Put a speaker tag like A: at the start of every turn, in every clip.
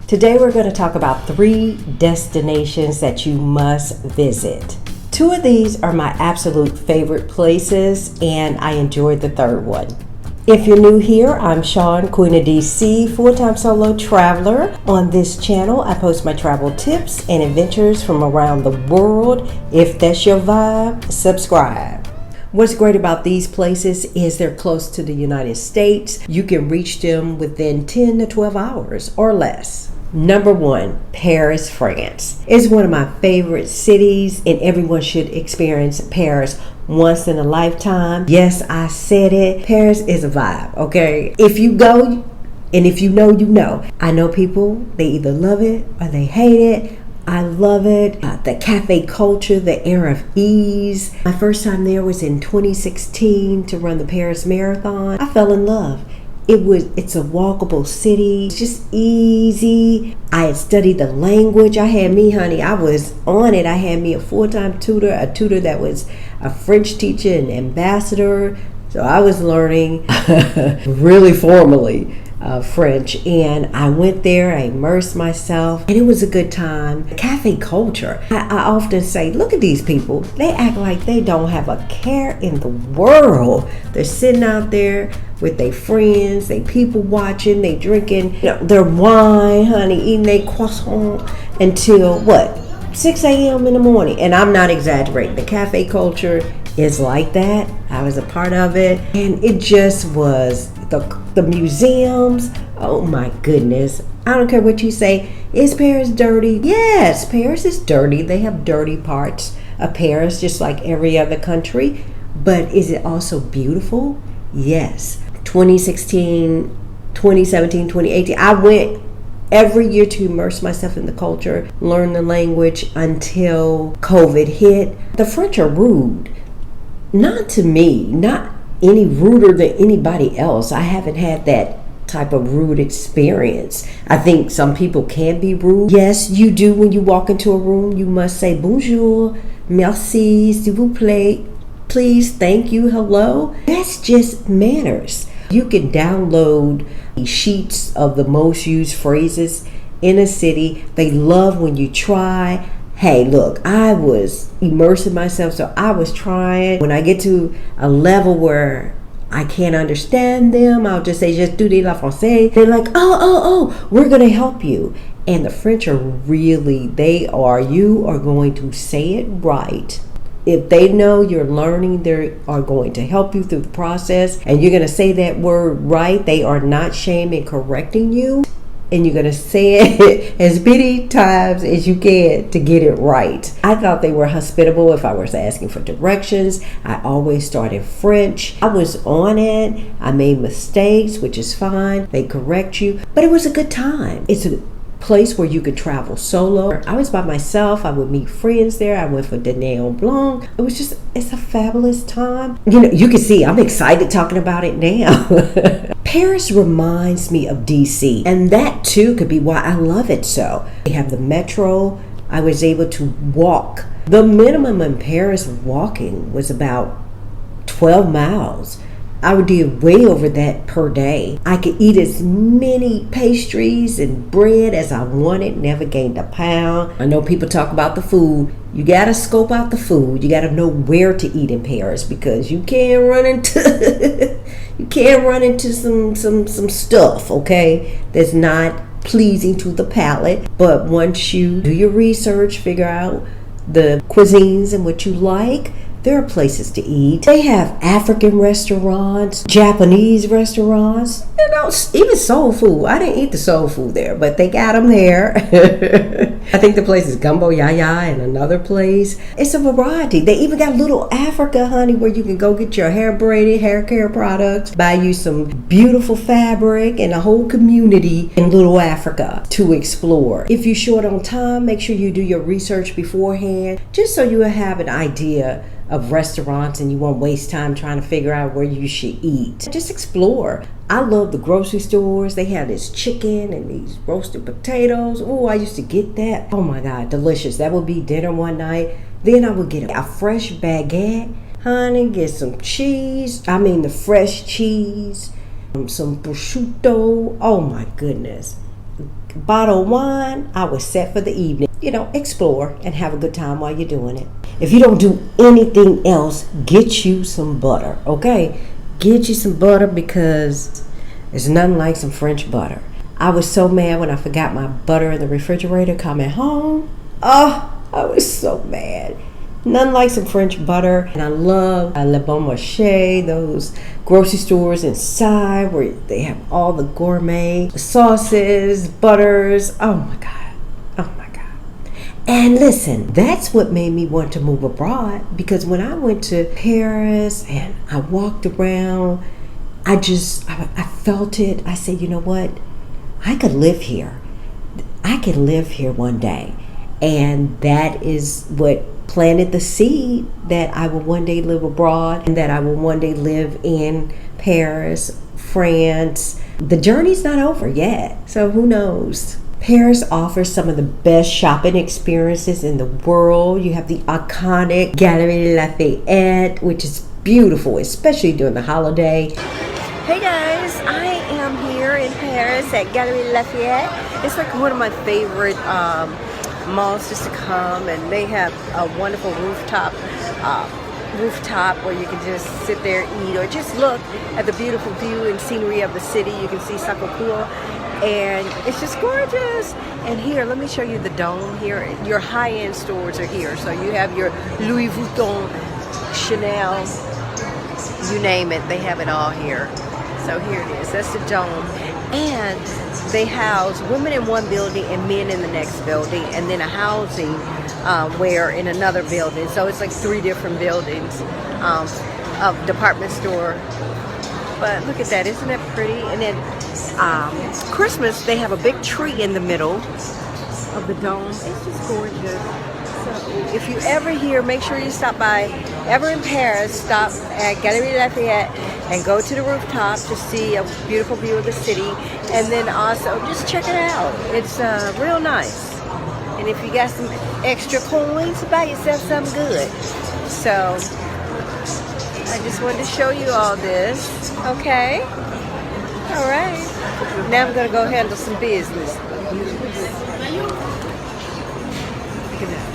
A: Today we're going to talk about 3 destinations that you must visit. 2 of these are my absolute favorite places, and I enjoyed the 3rd one. If you're new here, I'm Shawn, Queen of DC, full-time solo traveler. On this channel, I post my travel tips and adventures from around the world. If that's your vibe, subscribe. What's great about these places is they're close to the United States. You can reach them within 10 to 12 hours or less. Number 1, Paris, France. It's one of my favorite cities, and everyone should experience Paris once in a lifetime. Yes, I said it. Paris is a vibe, okay? If you go, and if you know, you know. I know people, they either love it or they hate it. I love it. The cafe culture, the air of ease. My first time there was in 2016 to run the Paris Marathon. I fell in love. It's a walkable city. It's just easy. I had studied the language. I was on it. I had me a full-time tutor, a tutor that was a French teacher and ambassador. So I was learning really formally French, and I went there, I immersed myself, and it was a good time. Cafe culture. I often say, look at these people. They act like they don't have a care in the world. They're sitting out there with their friends, they people watching, they drinking their wine, honey, eating their croissant until 6 a.m. in the morning. And I'm not exaggerating. The cafe culture is like that. I was a part of it, and it just was the museums. Oh my goodness. I don't care what you say. Is Paris dirty? Yes, Paris is dirty. They have dirty parts of Paris just like every other country. But is it also beautiful? Yes. 2016, 2017, 2018, I went every year to immerse myself in the culture, learn the language until COVID hit. The French are rude. Not to me, not any ruder than anybody else. I haven't had that type of rude experience. I think some people can be rude. Yes, you do. When you walk into a room, you must say bonjour, merci, s'il vous plaît, please, thank you, hello. That's just manners. You can download sheets of the most used phrases in a city. They love when you try. Hey, look, I was immersing myself, so I was trying. When I get to a level where I can't understand them, I'll just say, just do de la française. They're like, oh, we're going to help you. And the French are really, you are going to say it right. If they know you're learning, they are going to help you through the process, and you're going to say that word right. They are not shaming correcting you, and you're going to say it as many times as you can to get it right. I thought they were hospitable if I was asking for directions. I always started French. I was on it. I made mistakes, which is fine. They correct you, but it was a good time. It's a place where you could travel solo. I was by myself. I would meet friends there. I went for Dîner Blanc. It's a fabulous time. You can see I'm excited talking about it now. Paris reminds me of DC, and that too could be why I love it so. They have the metro. I was able to walk. The minimum in Paris walking was about 12 miles. I would do way over that per day. I could eat as many pastries and bread as I wanted, never gained a pound. I know people talk about the food. You gotta scope out the food. You gotta know where to eat in Paris, because you can't run into some stuff, okay, that's not pleasing to the palate. But once you do your research, figure out the cuisines and what you like, there are places to eat. They have African restaurants, Japanese restaurants, even soul food. I didn't eat the soul food there, but they got them there. I think the place is Gumbo Yaya and another place. It's a variety. They even got Little Africa, honey, where you can go get your hair braided, hair care products, buy you some beautiful fabric, and a whole community in Little Africa to explore. If you're short on time, make sure you do your research beforehand, just so you have an idea of restaurants and you won't waste time trying to figure out where you should eat. Just explore. I love the grocery stores. They have this chicken and these roasted potatoes. Oh, I used to get that. Oh my God, delicious. That would be dinner one night. Then I would get a fresh baguette, honey, get some cheese. The fresh cheese, some prosciutto. Oh my goodness. bottle of wine, I was set for the evening. You know, explore and have a good time while you're doing it. If you don't do anything else, get you some butter, okay? Get you some butter because there's nothing like some French butter. I was so mad when I forgot my butter in the refrigerator coming home. Oh, I was so mad. None like some French butter. And I love Le Bon Marché, those grocery stores inside where they have all the gourmet sauces, butters. Oh my God. Oh my God. And listen, that's what made me want to move abroad, because when I went to Paris and I walked around, I felt it. I said, you know what? I could live here. I could live here one day. And that is what planted the seed that I will one day live abroad and that I will one day live in Paris, France. The journey's not over yet, so who knows? Paris offers some of the best shopping experiences in the world. You have the iconic Galerie Lafayette, which is beautiful, especially during the holiday.
B: Hey guys, I am here in Paris at Galerie Lafayette. It's like one of my favorite malls just to come, and they have a wonderful rooftop where you can just sit there, eat, or just look at the beautiful view and scenery of the city. You can see Sacré-Cœur, and it's just gorgeous. And here, let me show you the dome here. Your high-end stores are here. So you have your Louis Vuitton, Chanel, you name it, they have it all here. So here it is, that's the dome. And they house women in one building and men in the next building, and then a housing where in another building. So it's like 3 different buildings of department store. But look at that, isn't that pretty? And then Christmas, they have a big tree in the middle of the dome. It's just gorgeous. So if you ever here, make sure you stop by, ever in Paris, stop at Galerie Lafayette and go to the rooftop to see a beautiful view of the city. And then also just check it out. It's real nice. And if you got some extra coins, buy yourself something good. So I just wanted to show you all this. Okay? All right. Now I'm going to go handle some business. Look at that.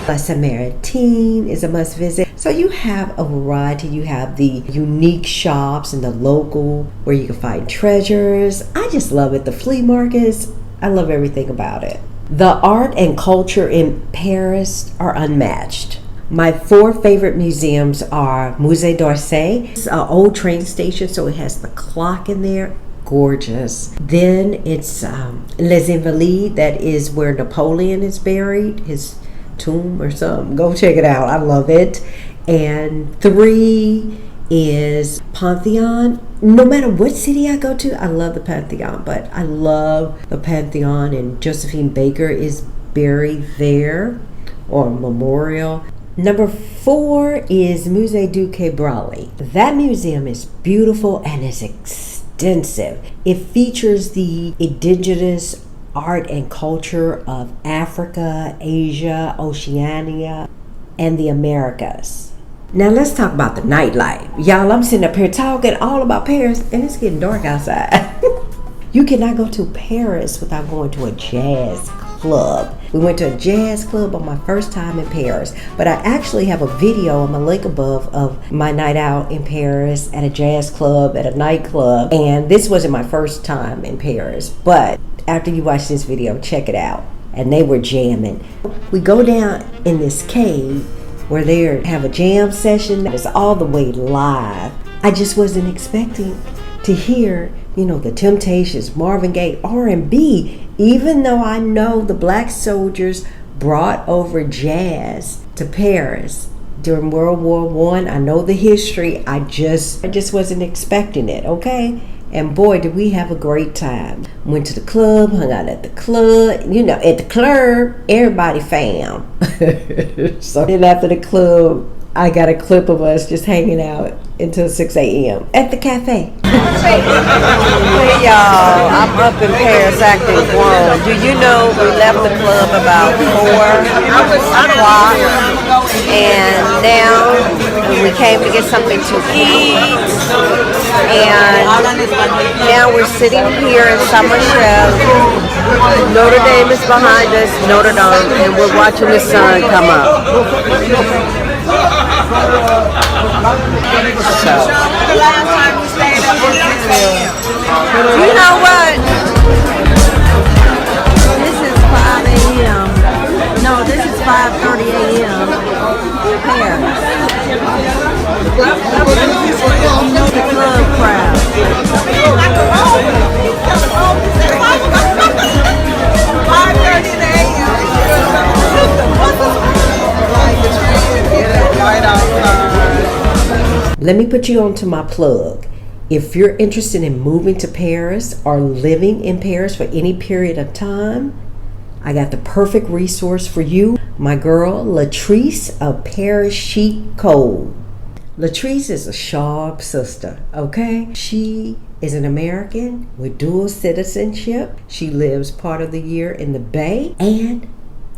A: La Samaritaine is a must visit. So you have a variety. You have the unique shops and the local where you can find treasures. I just love it. The flea markets, I love everything about it. The art and culture in Paris are unmatched. My 4 favorite museums are Musée d'Orsay. It's an old train station, so it has the clock in there. Gorgeous. Then it's Les Invalides, that is where Napoleon is buried, his tomb or something. Go check it out. I love it. And 3 is Pantheon. No matter what city I go to, I love the Pantheon, but I love the Pantheon, and Josephine Baker is buried there, or memorial. Number 4 is Musée du Quai Branly. That museum is beautiful and is extensive. It features the indigenous art and culture of Africa, Asia, Oceania, and the Americas. Now let's talk about the nightlife. Y'all, I'm sitting up here talking all about Paris, and it's getting dark outside. You cannot go to Paris without going to a jazz club. We went to a jazz club on my first time in Paris, but I actually have a video on my link above of my night out in Paris at a jazz club, at a nightclub, and this wasn't my first time in Paris, but after you watch this video, check it out. And they were jamming. We go down in this cave where they have a jam session that is all the way live. I just wasn't expecting to hear, the Temptations, Marvin Gaye, R&B, even though I know the Black soldiers brought over jazz to Paris during World War I. I know the history. I just wasn't expecting it, okay? And boy, did we have a great time. Went to the club, hung out at the club. At the club, everybody fam. So then after the club, I got a clip of us just hanging out until 6 a.m. at the cafe.
B: Hey y'all, I'm up in Paris acting grown. Do you know we left the club about 4 o'clock? And now we came to get something to eat. And now we're sitting here in Saint Michel. Notre Dame is behind us, Notre Dame, and we're watching the sun come up. So, you know what? This is 5 a.m. No, this is 5:30 a.m. in Paris. The club crowd. 5:30 a.m.
A: Let me put you on to my plug. If you're interested in moving to Paris or living in Paris for any period of time, I got the perfect resource for you. My girl, Latrice of Paris Chic Code. Latrice is a sharp sister, okay? She is an American with dual citizenship. She lives part of the year in the Bay and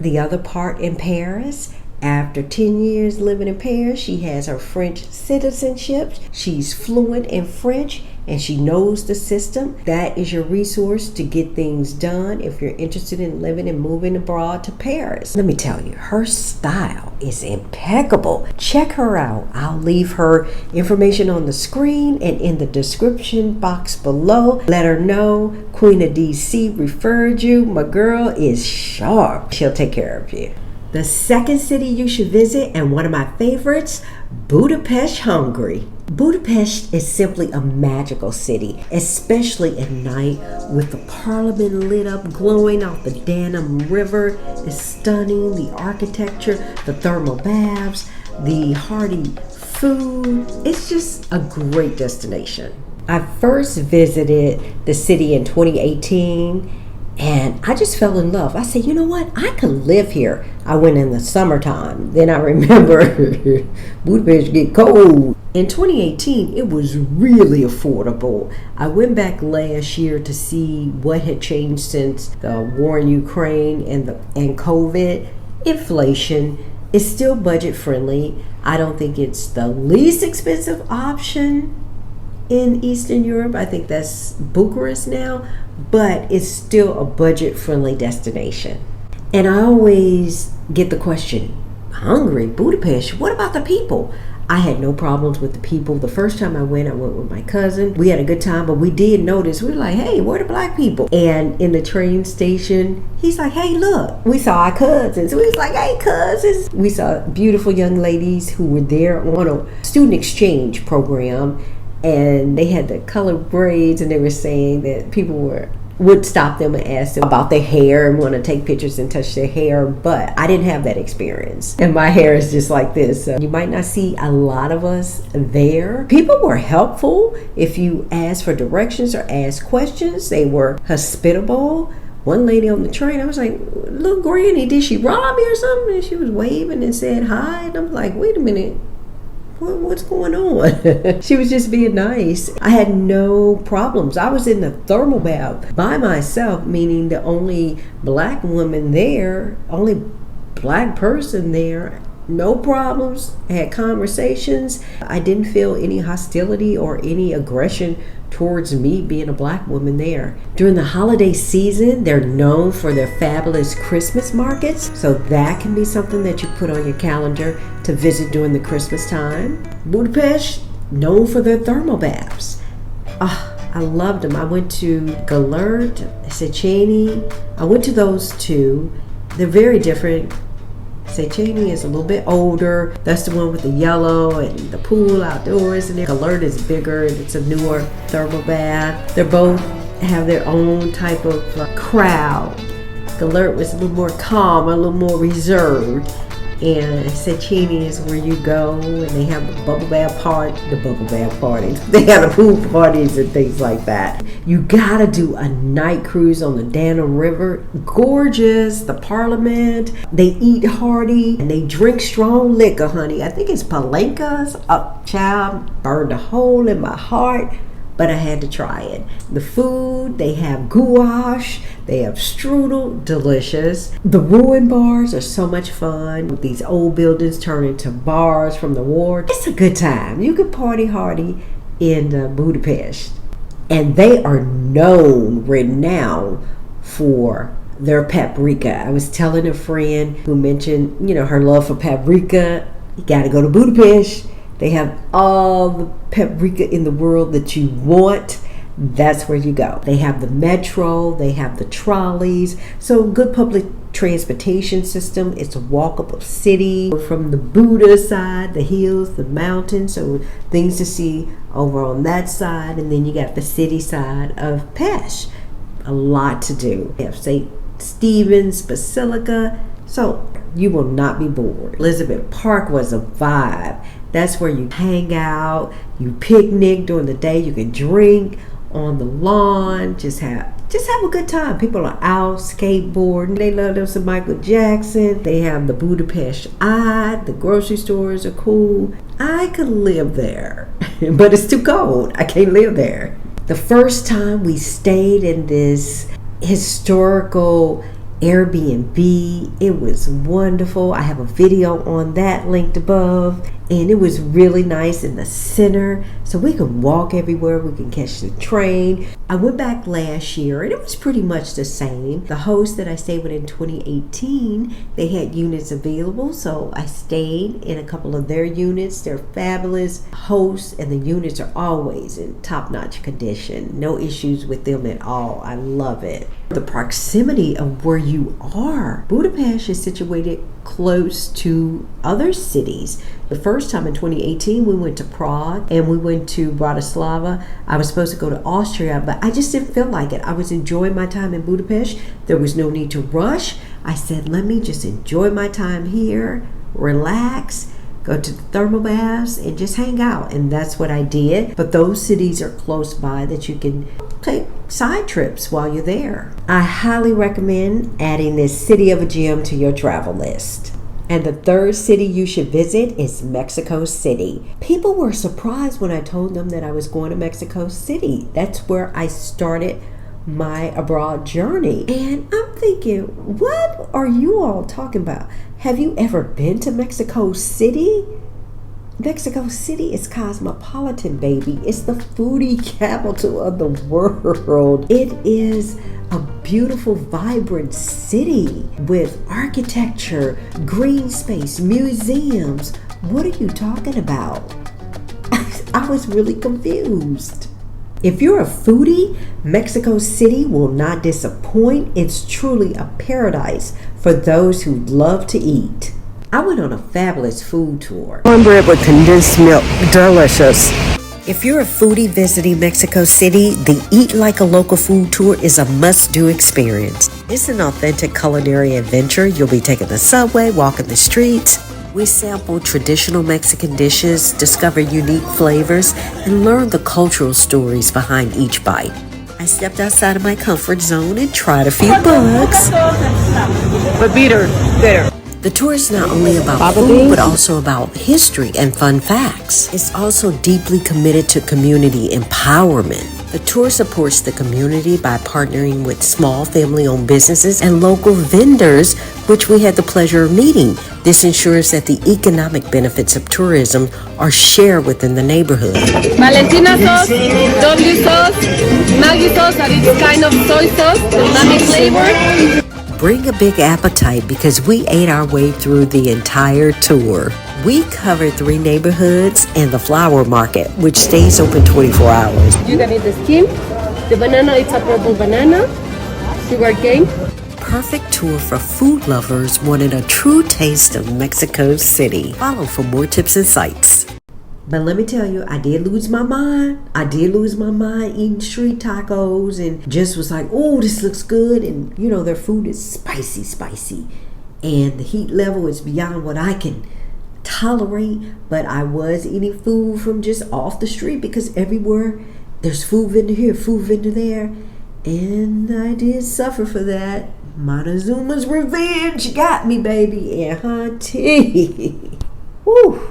A: the other part in Paris. After 10 years living in Paris, she has her French citizenship. She's fluent in French and she knows the system. That is your resource to get things done if you're interested in living and moving abroad to Paris. Let me tell you, her style is impeccable. Check her out. I'll leave her information on the screen and in the description box below. Let her know Queen of DC referred you. My girl is sharp. She'll take care of you. The second city you should visit, and one of my favorites, Budapest, Hungary. Budapest is simply a magical city, especially at night with the parliament lit up, glowing off the Danube River. It's stunning. The architecture, the thermal baths, the hearty food. It's just a great destination. I first visited the city in 2018. And I just fell in love. I said, you know what? I could live here. I went in the summertime. Then I remember Budapest get cold. In 2018, it was really affordable. I went back last year to see what had changed since the war in Ukraine and COVID. Inflation is still budget friendly. I don't think it's the least expensive option in Eastern Europe. I think that's Bucharest now, but it's still a budget-friendly destination. And I always get the question, Hungary, Budapest, what about the people? I had no problems with the people. The first time I went with my cousin. We had a good time, but we did notice, we were like, hey, where are the black people? And in the train station, he's like, hey, look, we saw our cousins. We was like, hey, cousins. We saw beautiful young ladies who were there on a student exchange program. And they had the colored braids, and they were saying that people would stop them and ask them about their hair and want to take pictures and touch their hair. But I didn't have that experience. And my hair is just like this. You might not see a lot of us there. People were helpful if you asked for directions or asked questions. They were hospitable. One lady on the train, I was like, little granny, did she rob me or something? And she was waving and said hi. And I'm like, wait a minute. What's going on? She was just being nice. I had no problems. I was in the thermal bath by myself, meaning the only black woman there, only black person there. No problems. I had conversations. I didn't feel any hostility or any aggression towards me being a black woman there. During the holiday season, they're known for their fabulous Christmas markets. So that can be something that you put on your calendar to visit during the Christmas time. Budapest, known for their thermal baths. I loved them. I went to Gellert, Széchenyi. I went to those two. They're very different. Széchenyi is a little bit older. That's the one with the yellow and the pool outdoors. And Gellert is bigger and it's a newer thermal bath. They both have their own type of crowd. Gellert was a little more calm, a little more reserved. And Széchenyi is where you go and they have the bubble bath parties. They have the pool parties and things like that. You gotta do a night cruise on the Danube River. Gorgeous, the parliament. They eat hearty and they drink strong liquor, honey. I think it's Palenkas. Child, burned a hole in my heart. but I had to try it. The food, they have goulash, they have strudel, delicious. The ruin bars are so much fun. These old buildings turn into bars from the war. It's a good time. You can party hardy in Budapest. And they are renowned for their paprika. I was telling a friend who mentioned, her love for paprika. You got to go to Budapest. They have all the paprika in the world that you want. That's where you go. They have the metro, they have the trolleys. So good public transportation system. It's a walkable city. From the Buda side, the hills, the mountains, so things to see over on that side. And then you got the city side of Pest. A lot to do. They have St. Stephen's Basilica. So you will not be bored. Elizabeth Park was a vibe. That's where you hang out, you picnic during the day, you can drink on the lawn, just have a good time. People are out skateboarding. They love them some Michael Jackson. They have the Budapest Eye. The grocery stores are cool. I could live there, but it's too cold. I can't live there. The first time we stayed in this historical Airbnb, it was wonderful. I have a video on that linked above, and it was really nice in the center, so we can walk everywhere, we can catch the train. I went back last year and it was pretty much the same. The host that I stayed with in 2018, they had units available, so I stayed in a couple of their units. They're fabulous hosts, and the units are always in top-notch condition. No issues with them at all. I love it. The proximity of where you are. Budapest is situated close to other cities. The first time in 2018, we went to Prague and we went to Bratislava. I was supposed to go to Austria, but I just didn't feel like it. I was enjoying my time in Budapest. There was no need to rush. I said, let me just enjoy my time here, relax, go to the thermal baths, and just hang out. And that's what I did. But those cities are close by that you can take side trips while you're there. I highly recommend adding this city of a gem to your travel list. And the third city you should visit is Mexico City. People were surprised when I told them that I was going to Mexico City. That's where I started my abroad journey. And I'm thinking, what are you all talking about? Have you ever been to Mexico City? Mexico City is cosmopolitan, baby. It's the foodie capital of the world. It is a beautiful, vibrant city with architecture, green space, museums. What are you talking about? I was really confused. If you're a foodie, Mexico City will not disappoint. It's truly a paradise for those who love to eat. I went on a fabulous food tour. Cornbread with condensed milk, delicious. If you're a foodie visiting Mexico City, the Eat Like a Local food tour is a must-do experience. It's an authentic culinary adventure. You'll be taking the subway, walking the streets. We sample traditional Mexican dishes, discover unique flavors, and learn the cultural stories behind each bite. I stepped outside of my comfort zone and tried a few bugs.
B: But bitter.
A: The tour is not only about food, but also about history and fun facts. It's also deeply committed to community empowerment. The tour supports the community by partnering with small family-owned businesses and local vendors, which we had the pleasure of meeting. This ensures that the economic benefits of tourism are shared within the neighborhood.
C: Valentina sauce, W sauce, Maggi sauce, that is kind of soy sauce, umami flavor.
A: Bring a big appetite because we ate our way through the entire tour. We covered 3 neighborhoods and the flower market, which stays open 24 hours.
C: You can eat the skin. The banana, it's a purple banana. Sugar cane.
A: Perfect tour for food lovers wanting a true taste of Mexico City. Follow for more tips and sights. But let me tell you, I did lose my mind. Eating street tacos and just was like, oh, this looks good. And, their food is spicy. And the heat level is beyond what I can tolerate. But I was eating food from just off the street because everywhere there's food vendor here, food vendor there. And I did suffer for that. Montezuma's revenge got me, baby. And hunty. Woo.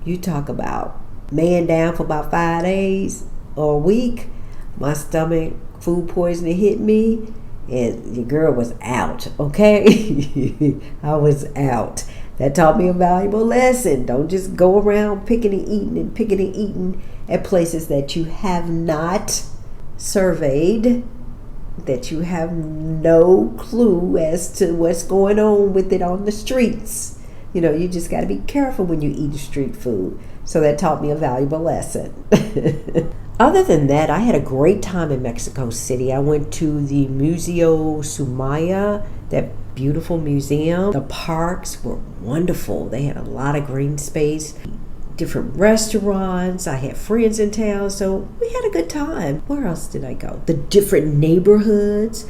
A: You talk about man down for about 5 days. a week, my stomach, food poisoning hit me, and your girl was out, okay? I was out. That taught me a valuable lesson. Don't just go around picking and eating at places that you have not surveyed, that you have no clue as to what's going on with it on the streets. You know, you just got to be careful when you eat street food. So that taught me a valuable lesson. Other than that, I had a great time in Mexico City. I went to the Museo Sumaya, that beautiful museum. The parks were wonderful. They had a lot of green space, different restaurants. I had friends in town, so we had a good time. Where else did I go? The different neighborhoods.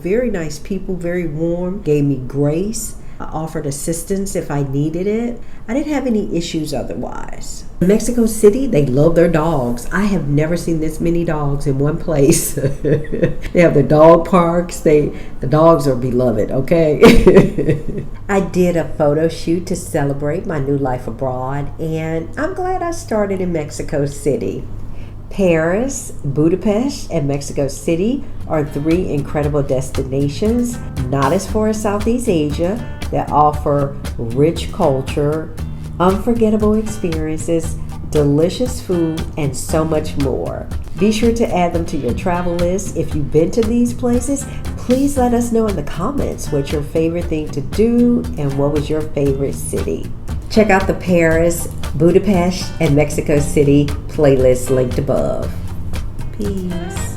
A: Very nice people, very warm, gave me grace, offered assistance if I needed it. I didn't have any issues otherwise. In Mexico City, they love their dogs. I have never seen this many dogs in one place. They have the dog parks. The dogs are beloved, okay? I did a photo shoot to celebrate my new life abroad, and I'm glad I started in Mexico City. Paris, Budapest, and Mexico City are three incredible destinations, not as far as Southeast Asia, that offer rich culture, unforgettable experiences, delicious food, and so much more. Be sure to add them to your travel list. If you've been to these places, please let us know in the comments what's your favorite thing to do and what was your favorite city. Check out the Paris, Budapest, and Mexico City playlist linked above. Peace.